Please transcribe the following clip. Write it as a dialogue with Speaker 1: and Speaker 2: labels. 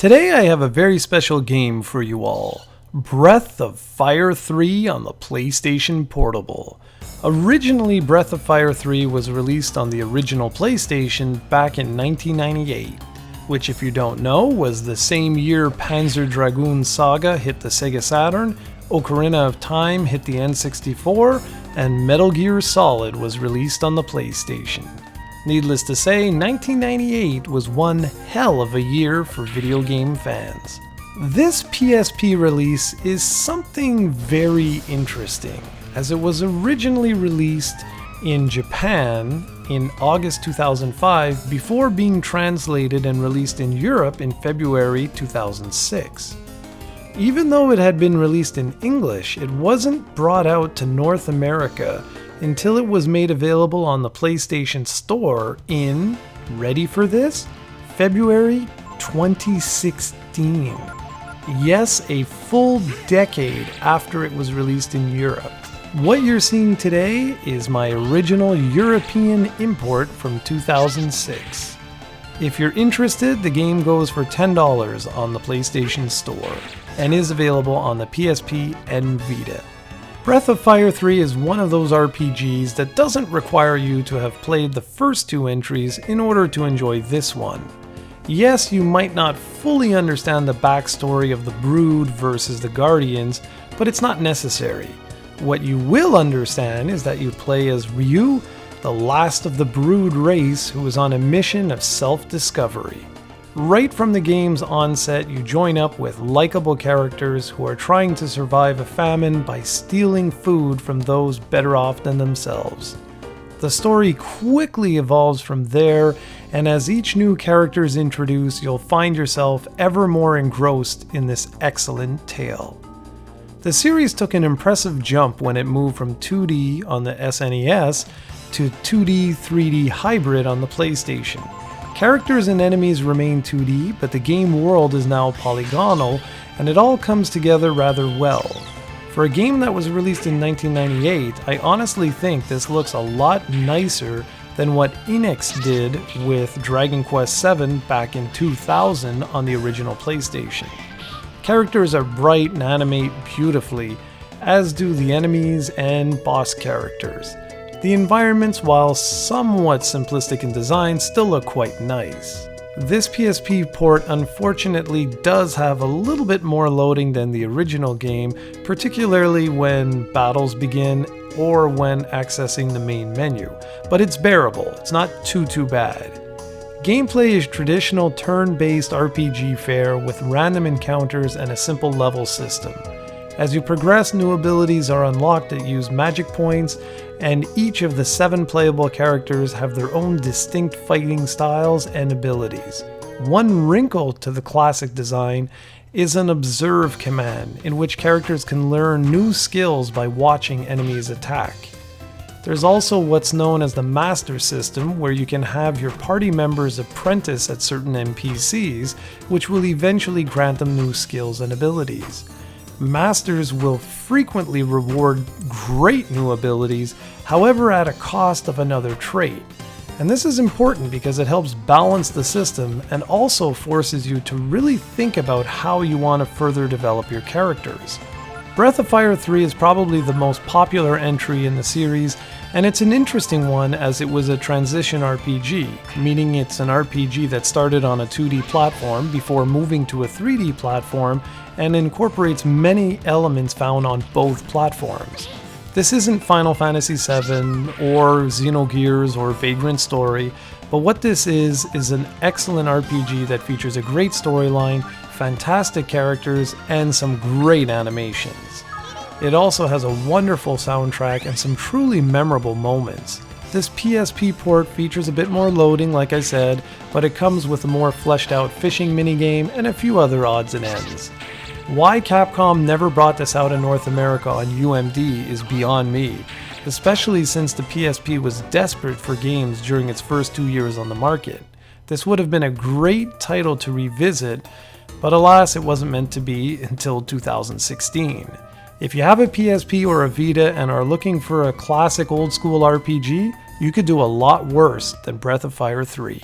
Speaker 1: Today I have a very special game for you all. Breath of Fire 3 on the PlayStation Portable. Originally, Breath of Fire 3 was released on the original PlayStation back in 1998, which, if you don't know, was the same year Panzer Dragoon Saga hit the Sega Saturn, Ocarina of Time hit the N64, and Metal Gear Solid was released on the PlayStation. Needless to say, 1998 was one hell of a year for video game fans. This PSP release is something very interesting, as it was originally released in Japan in August 2005 before being translated and released in Europe in February 2006. Even though it had been released in English, it wasn't brought out to North America until it was made available on the PlayStation Store in, ready for this, February 2016. Yes, a full decade after it was released in Europe. What you're seeing today is my original European import from 2006. If you're interested, the game goes for $10 on the PlayStation Store and is available on the PSP and Vita. Breath of Fire 3 is one of those RPGs that doesn't require you to have played the first two entries in order to enjoy this one. Yes, you might not fully understand the backstory of the Brood versus the Guardians, but it's not necessary. What you will understand is that you play as Ryu, the last of the Brood race who is on a mission of self-discovery. Right from the game's onset, you join up with likable characters who are trying to survive a famine by stealing food from those better off than themselves. The story quickly evolves from there, and as each new character is introduced, you'll find yourself ever more engrossed in this excellent tale. The series took an impressive jump when it moved from 2D on the SNES to 2D 3D hybrid on the PlayStation. Characters and enemies remain 2D, but the game world is now polygonal, and it all comes together rather well. For a game that was released in 1998, I honestly think this looks a lot nicer than what Enix did with Dragon Quest VII back in 2000 on the original PlayStation. Characters are bright and animate beautifully, as do the enemies and boss characters. The environments, while somewhat simplistic in design, still look quite nice. This PSP port unfortunately does have a little bit more loading than the original game, particularly when battles begin or when accessing the main menu, but it's bearable. It's not too bad. Gameplay is traditional turn-based RPG fare with random encounters and a simple level system. As you progress, new abilities are unlocked that use magic points, and each of the 7 playable characters have their own distinct fighting styles and abilities. One wrinkle to the classic design is an observe command, in which characters can learn new skills by watching enemies attack. There's also what's known as the Master System, where you can have your party members apprentice at certain NPCs, which will eventually grant them new skills and abilities. Masters will frequently reward great new abilities, however at a cost of another trait. And this is important because it helps balance the system and also forces you to really think about how you want to further develop your characters. Breath of Fire 3 is probably the most popular entry in the series, and it's an interesting one as it was a transition RPG, meaning it's an RPG that started on a 2D platform before moving to a 3D platform and incorporates many elements found on both platforms. This isn't Final Fantasy VII or Xenogears or Vagrant Story, but what this is an excellent RPG that features a great storyline, fantastic characters, and some great animations. It also has a wonderful soundtrack and some truly memorable moments. This PSP port features a bit more loading, like I said, but it comes with a more fleshed out fishing minigame and a few other odds and ends. Why Capcom never brought this out in North America on UMD is beyond me, especially since the PSP was desperate for games during its first 2 years on the market. This would have been a great title to revisit, but alas, it wasn't meant to be until 2016. If you have a PSP or a Vita and are looking for a classic old school RPG, you could do a lot worse than Breath of Fire 3.